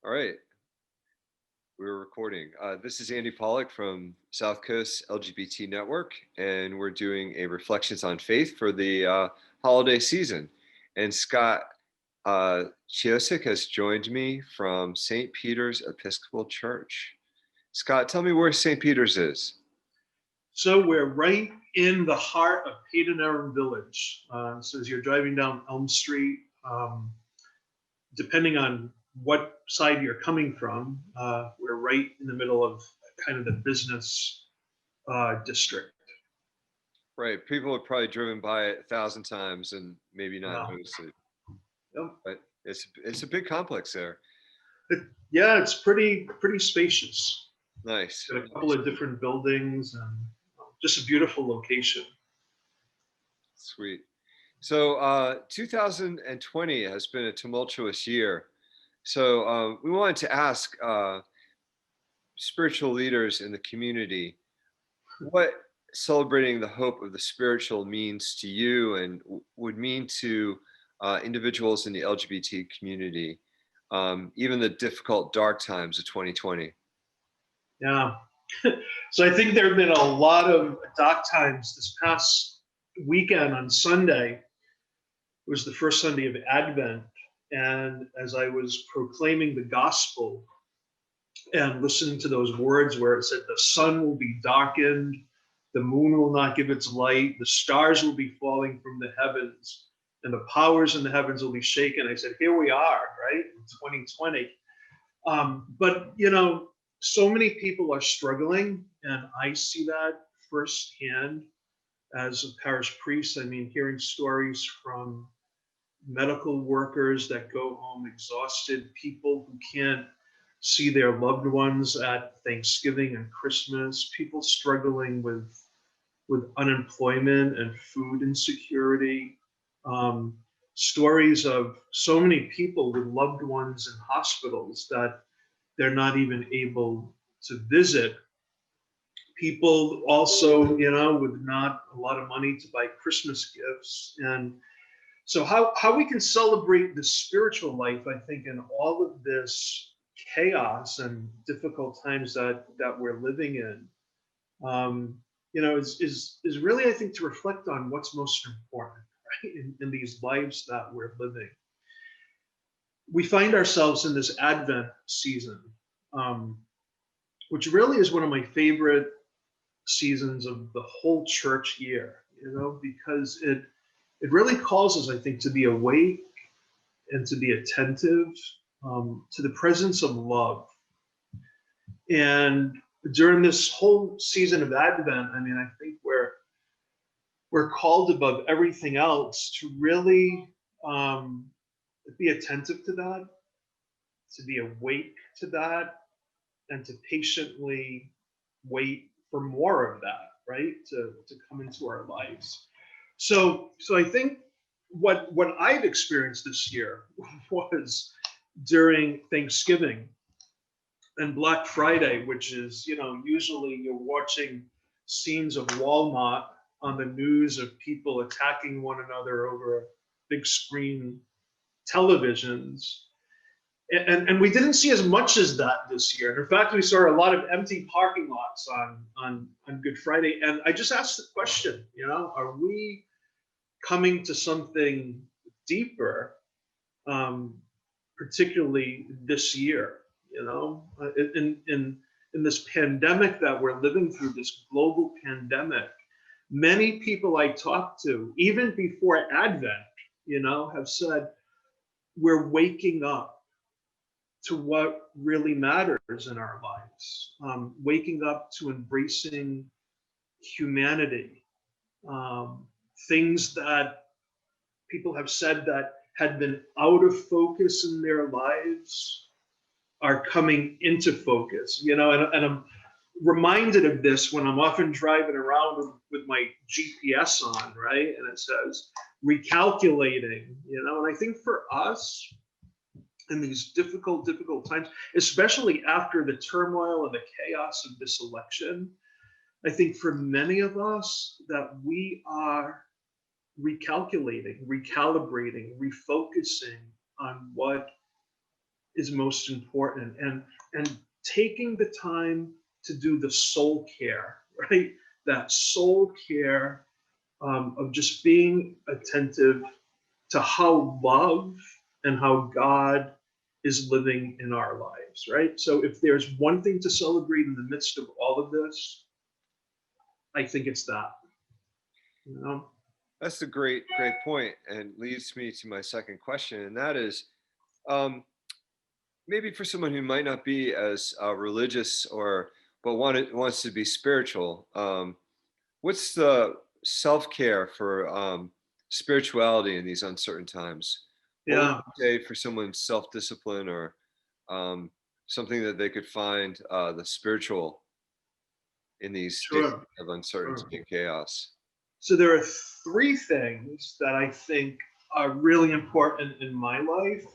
All right, we're recording. This is Andy Pollock from South Coast LGBT Network, and we're doing a Reflections on Faith for the holiday season. And Scott Ciosek has joined me from St. Peter's Episcopal Church. Scott, tell me where St. Peter's is. So we're right in the heart of Paden Village. So as you're driving down Elm Street, depending on what side you're coming from, we're right in the middle of kind of the business district. Right, people have probably driven by it 1,000 times and maybe not noticed it. Yep. But it's a big complex there. Yeah, it's pretty spacious. Nice. Got a couple of different buildings and just a beautiful location. Sweet. So 2020 has been a tumultuous year. So we wanted to ask spiritual leaders in the community what celebrating the hope of the spiritual means to you and would mean to individuals in the LGBT community, even the difficult, dark times of 2020. Yeah. So I think there have been a lot of dark times this past weekend on Sunday. It was the first Sunday of Advent. And as I was proclaiming the gospel and listening to those words where it said, the sun will be darkened, the moon will not give its light, the stars will be falling from the heavens, and the powers in the heavens will be shaken. I said, here we are, right? In 2020. But, you know, so many people are struggling, and I see that firsthand as a parish priest. I mean, hearing stories from medical workers that go home exhausted, people who can't see their loved ones at Thanksgiving and Christmas, people struggling with unemployment and food insecurity, stories of so many people with loved ones in hospitals that they're not even able to visit. People also, you know, with not a lot of money to buy Christmas gifts. And so how we can celebrate the spiritual life, I think, in all of this chaos and difficult times that we're living in, you know, is really, I think, to reflect on what's most important, right, in these lives that we're living. We find ourselves in this Advent season, which really is one of my favorite seasons of the whole church year, you know, because it really calls us, I think, to be awake and to be attentive to the presence of love. And during this whole season of Advent, I mean, I think we're called above everything else to really be attentive to that, to be awake to that, and to patiently wait for more of that, right? To come into our lives. So I think what I've experienced this year was during Thanksgiving and Black Friday, which is, you know, usually you're watching scenes of Walmart on the news of people attacking one another over big screen televisions. And we didn't see as much as that this year. And in fact, we saw a lot of empty parking lots on Good Friday. And I just asked the question, you know, are we coming to something deeper, particularly this year? You know, in this pandemic that we're living through, this global pandemic, many people I talk to, even before Advent, you know, have said, we're waking up to what really matters in our lives, waking up to embracing humanity, things that people have said that had been out of focus in their lives are coming into focus, you know, and I'm reminded of this when I'm often driving around with my GPS on, right? And it says recalculating, you know, and I think for us in these difficult times, especially after the turmoil and the chaos of this election, I think for many of us that we are recalculating, recalibrating, refocusing on what is most important, and taking the time to do the soul care, right? That soul care, of just being attentive to how love and how God is living in our lives, right? So if there's one thing to celebrate in the midst of all of this, I think it's that, you know? That's a great point, and leads me to my second question, and that is, um, maybe for someone who might not be as religious or but wants to be spiritual, what's the self care for spirituality in these uncertain times? What would Yeah, you say for someone's self discipline or um, something that they could find the spiritual in these days sure, of sure. uncertainty and chaos? So there are three things that I think are really important in my life.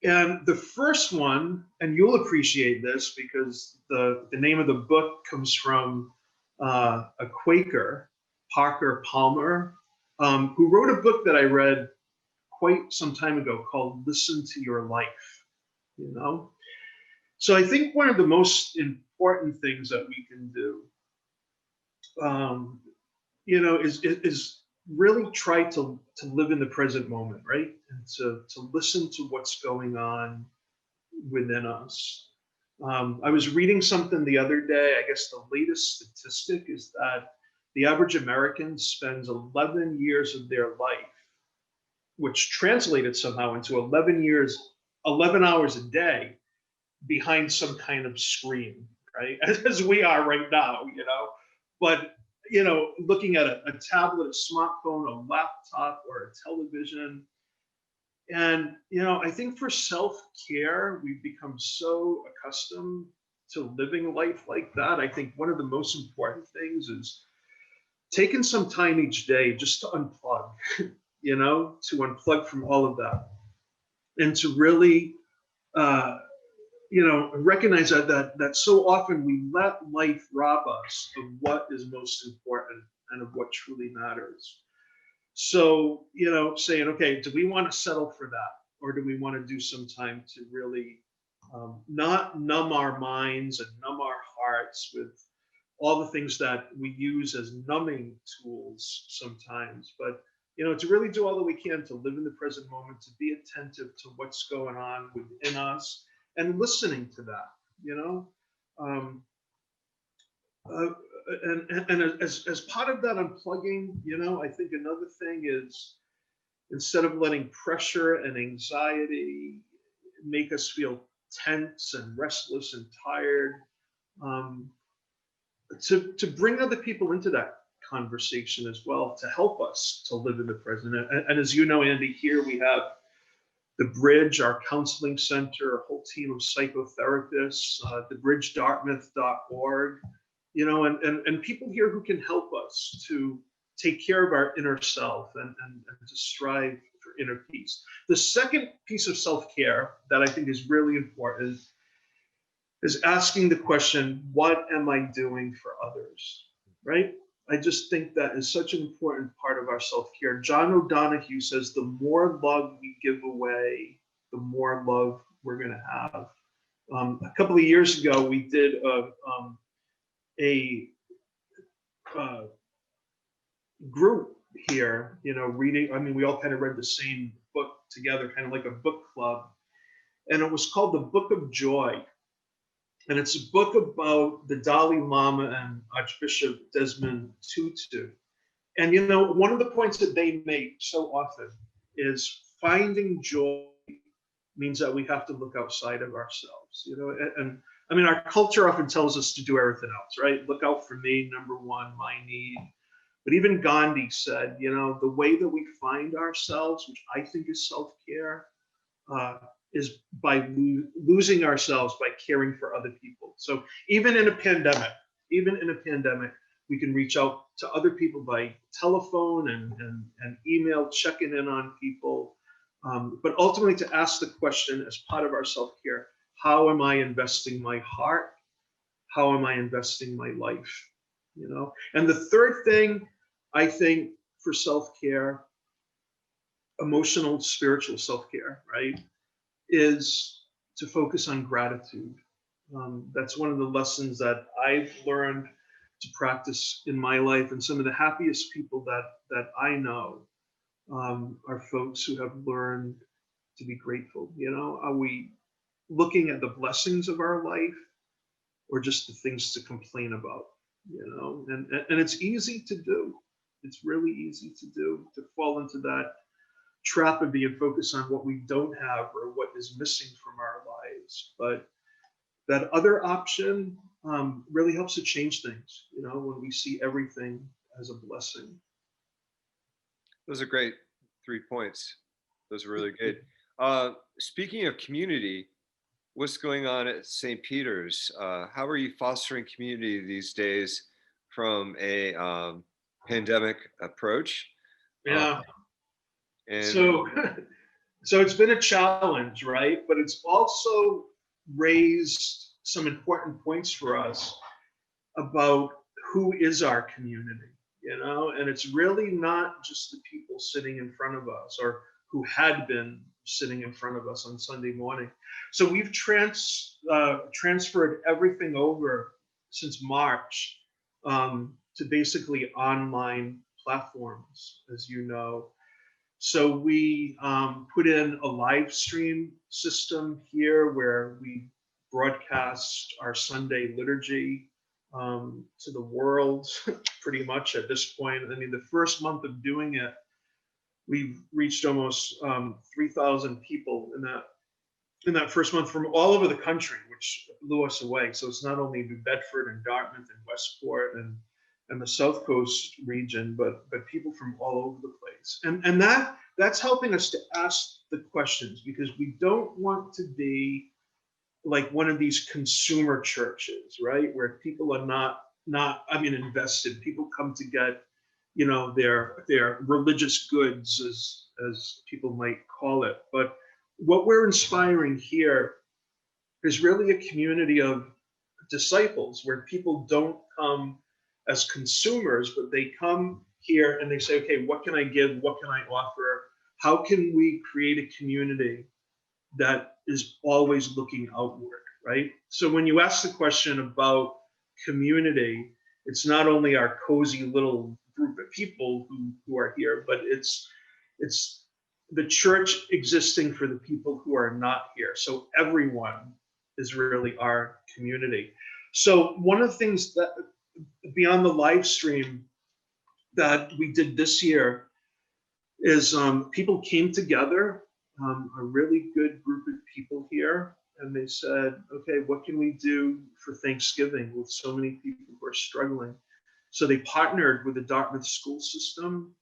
And the first one, and you'll appreciate this because the name of the book comes from a Quaker, Parker Palmer, who wrote a book that I read quite some time ago called Listen to Your Life, you know? So I think one of the most important things that we can do, um, is really try to live in the present moment, right? And to listen to what's going on within us. I was reading something the other day. I guess the latest statistic is that the average American spends 11 years of their life, which translated somehow into 11 years, 11 hours a day behind some kind of screen, right? As we are right now, you know. But, looking at a tablet, a smartphone, a laptop, or a television, and, I think for self care, we've become so accustomed to living life like that. I think one of the most important things is taking some time each day just to unplug, to unplug from all of that and to really, uh, recognize that so often we let life rob us of what is most important and of what truly matters. So, saying, okay, do we want to settle for that? Or do we want to do some time to really not numb our minds and numb our hearts with all the things that we use as numbing tools sometimes, but to really do all that we can to live in the present moment, to be attentive to what's going on within us and listening to that, you know. Um, uh, and as part of that unplugging, I think another thing is, instead of letting pressure and anxiety make us feel tense and restless and tired, um, to bring other people into that conversation as well, to help us to live in the present. And as you know, Andy, here we have the Bridge, our counseling center, a whole team of psychotherapists, thebridgedartmouth.org, and people here who can help us to take care of our inner self and to strive for inner peace. The second piece of self-care that I think is really important is asking the question, what am I doing for others? Right? I just think that is such an important part of our self-care. John O'Donohue says the more love we give away, the more love we're going to have. A couple of years ago, we did a group here, reading. I mean, we all kind of read the same book together, kind of like a book club. And it was called The Book of Joy. And it's a book about the Dalai Lama and Archbishop Desmond Tutu. And, one of the points that they make so often is finding joy means that we have to look outside of ourselves, and I mean, our culture often tells us to do everything else, right? Look out for me, number one, my need. But even Gandhi said, the way that we find ourselves, which I think is self-care, uh, is by losing ourselves by caring for other people. So even in a pandemic, we can reach out to other people by telephone and email, checking in on people. But ultimately to ask the question as part of our self-care, how am I investing my heart? How am I investing my life? And the third thing I think for self-care, emotional, spiritual self-care, right, is to focus on gratitude. That's one of the lessons that I've learned to practice in my life, and some of the happiest people that I know are folks who have learned to be grateful. Are we looking at the blessings of our life, or just the things to complain about? And it's easy to do. It's really easy to do, to fall into that trap of being focused on what we don't have or what is missing from our lives. But that other option really helps to change things, when we see everything as a blessing. Those are great 3 points. Those are really good. Speaking of community, what's going on at St. Peter's? How are you fostering community these days from a pandemic approach? Yeah. And So, so it's been a challenge, right? But it's also raised some important points for us about who is our community, and it's really not just the people sitting in front of us or who had been sitting in front of us on Sunday morning. So we've transferred everything over since March to basically online platforms, as you know. So we put in a live stream system here where we broadcast our Sunday liturgy to the world pretty much at this point. I mean, the first month of doing it, we've reached almost 3,000 people in that first month from all over the country, which blew us away. So it's not only New Bedford and Dartmouth and Westport and the South Coast region, but people from all over the place. And that's helping us to ask the questions, because we don't want to be like one of these consumer churches, right? Where people are not invested. People come to get, their religious goods, as people might call it. But what we're inspiring here is really a community of disciples, where people don't come as consumers, but they come here and they say, okay, what can I give? What can I offer? How can we create a community that is always looking outward, right? So when you ask the question about community, it's not only our cozy little group of people who are here, but it's the church existing for the people who are not here. So everyone is really our community. So one of the things that, beyond the live stream, that we did this year is people came together, a really good group of people here, and they said, okay, what can we do for Thanksgiving with so many people who are struggling? So they partnered with the Dartmouth school system,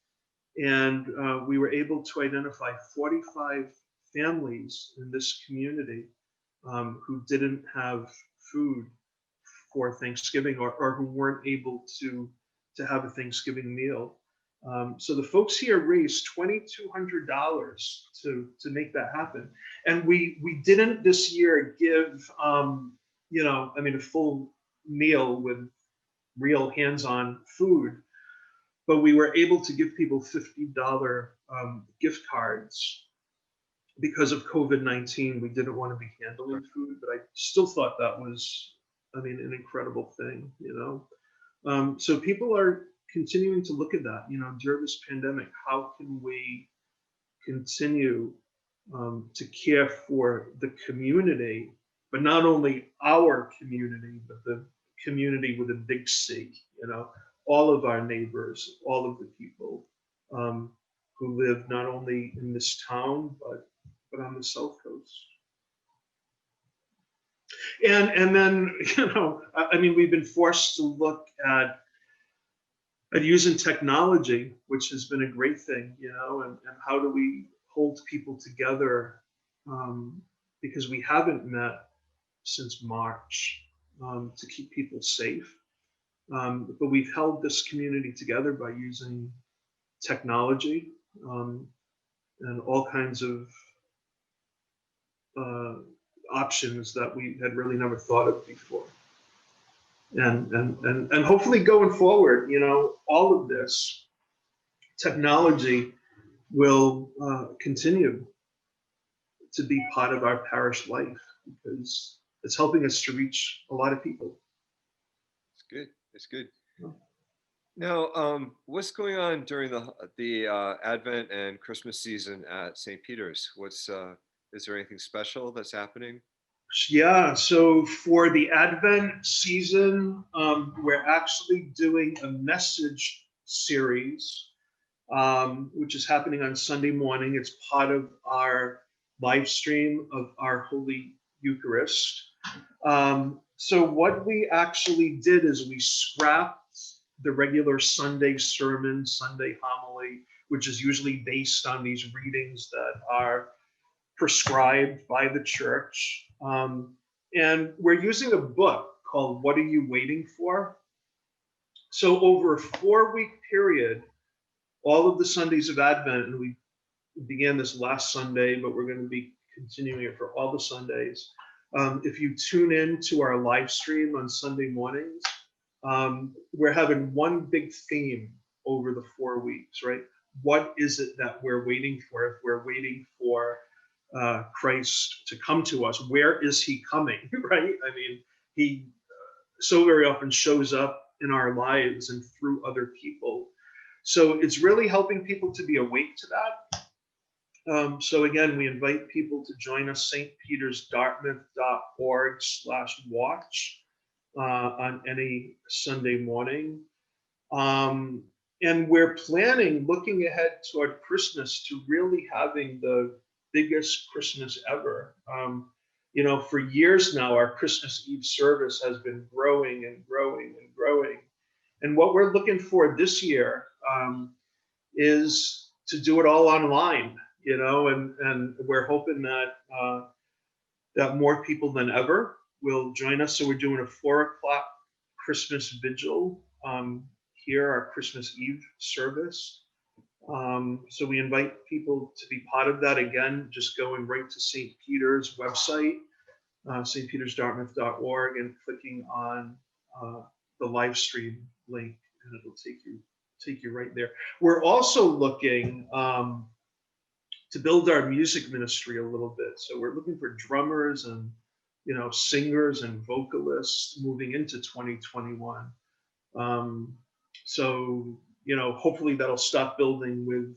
and we were able to identify 45 families in this community who didn't have food for Thanksgiving, or who weren't able to have a Thanksgiving meal. So the folks here raised $2,200 to make that happen. And we didn't this year give a full meal with real hands-on food, but we were able to give people $50 gift cards. Because of COVID-19, we didn't want to be handling food, but I still thought that was, an incredible thing, So people are continuing to look at that, during this pandemic. How can we continue to care for the community, but not only our community, but the community with a big C, all of our neighbors, all of the people who live not only in this town, but on the South Coast. And then, we've been forced to look at using technology, which has been a great thing, and how do we hold people together, because we haven't met since March, to keep people safe. But we've held this community together by using technology and all kinds of options that we had really never thought of before. And hopefully going forward, all of this technology will continue to be part of our parish life, because it's helping us to reach a lot of people. It's good. It's good. Yeah. Now, what's going on during the Advent and Christmas season at St. Peter's? Is there anything special that's happening? Yeah, so for the Advent season, we're actually doing a message series, which is happening on Sunday morning. It's part of our live stream of our Holy Eucharist. So what we actually did is we scrapped the regular Sunday sermon, Sunday homily, which is usually based on these readings that are prescribed by the church. And we're using a book called What Are You Waiting For? So over a 4-week period, all of the Sundays of Advent, and we began this last Sunday, but we're going to be continuing it for all the Sundays. If you tune in to our live stream on Sunday mornings, we're having one big theme over the 4 weeks, right? What is it that we're waiting for? If we're waiting for Christ to come to us, where is he coming, right? I mean, he so very often shows up in our lives and through other people. So it's really helping people to be awake to that. So again, we invite people to join us, stpetersdartmouth.org/watch on any Sunday morning. And we're planning, looking ahead toward Christmas, to really having the biggest Christmas ever. For years now, our Christmas Eve service has been growing and growing and growing. And what we're looking for this year is to do it all online, and we're hoping that more people than ever will join us. So we're doing a 4:00 Christmas vigil here, our Christmas Eve service. So we invite people to be part of that. Again, just going right to St. Peter's website, stpetersdartmouth.org, and clicking on the live stream link, and it'll take you right there. We're also looking to build our music ministry a little bit. So we're looking for drummers and singers and vocalists moving into 2021. So hopefully that'll stop building with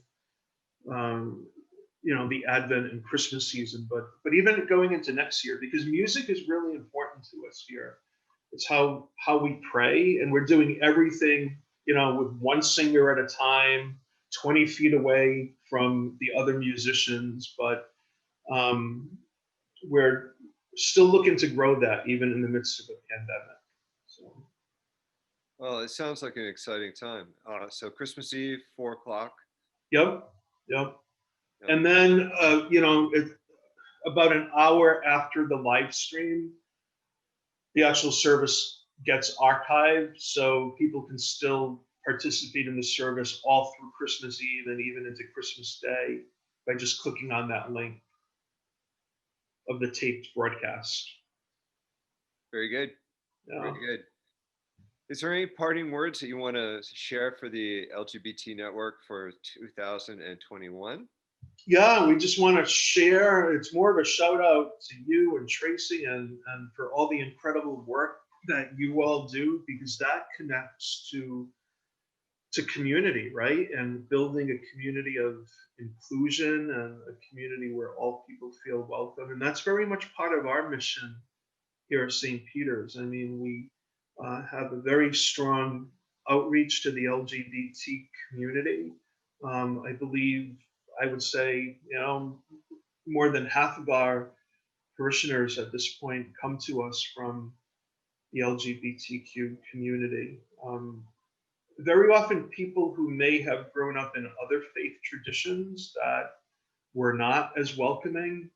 the Advent and Christmas season, but even going into next year, because music is really important to us here. It's how we pray, and we're doing everything with one singer at a time, 20 feet away from the other musicians, but we're still looking to grow that even in the midst of a pandemic. So. Well, it sounds like an exciting time. So Christmas Eve, 4:00. Yep. And then, about an hour after the live stream, the actual service gets archived, so people can still participate in the service all through Christmas Eve and even into Christmas Day by just clicking on that link of the taped broadcast. Very good. Yeah. Very good. Is there any parting words that you want to share for the LGBT network for 2021? Yeah, we just want to share. It's more of a shout out to you and Tracy and for all the incredible work that you all do, because that connects to community, right? And building a community of inclusion and a community where all people feel welcome. And that's very much part of our mission here at St. Peter's. I mean, we have a very strong outreach to the LGBT community. I would say, more than half of our parishioners at this point come to us from the LGBTQ community. Very often people who may have grown up in other faith traditions that were not as welcoming,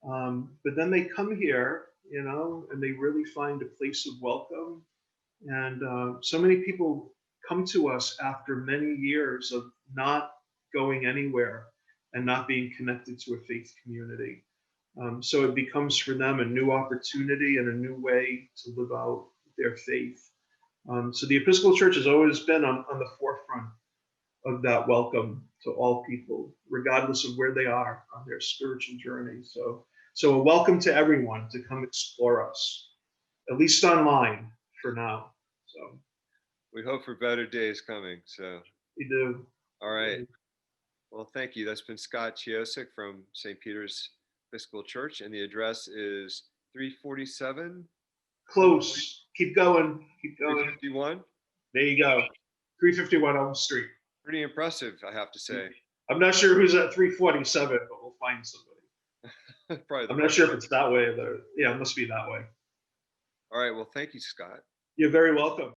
but then they come here, and they really find a place of welcome. And so many people come to us after many years of not going anywhere and not being connected to a faith community. So it becomes for them a new opportunity and a new way to live out their faith. So the Episcopal Church has always been on the forefront of that welcome to all people, regardless of where they are on their spiritual journey. So So a welcome to everyone to come explore us, at least online for now. So We hope for better days coming. So, we do. all right. Well, thank you. That's been Scott Ciosek from St. Peter's Episcopal Church, and the address is 347, Close. Keep going. Keep going. 351. There you go. 351 Elm Street. Pretty impressive, I have to say. I'm not sure who's at 347, but we'll find somebody. Probably the I'm not right sure if one. it's that way. Yeah, it must be that way. All right. Well, thank you, Scott. You're very welcome.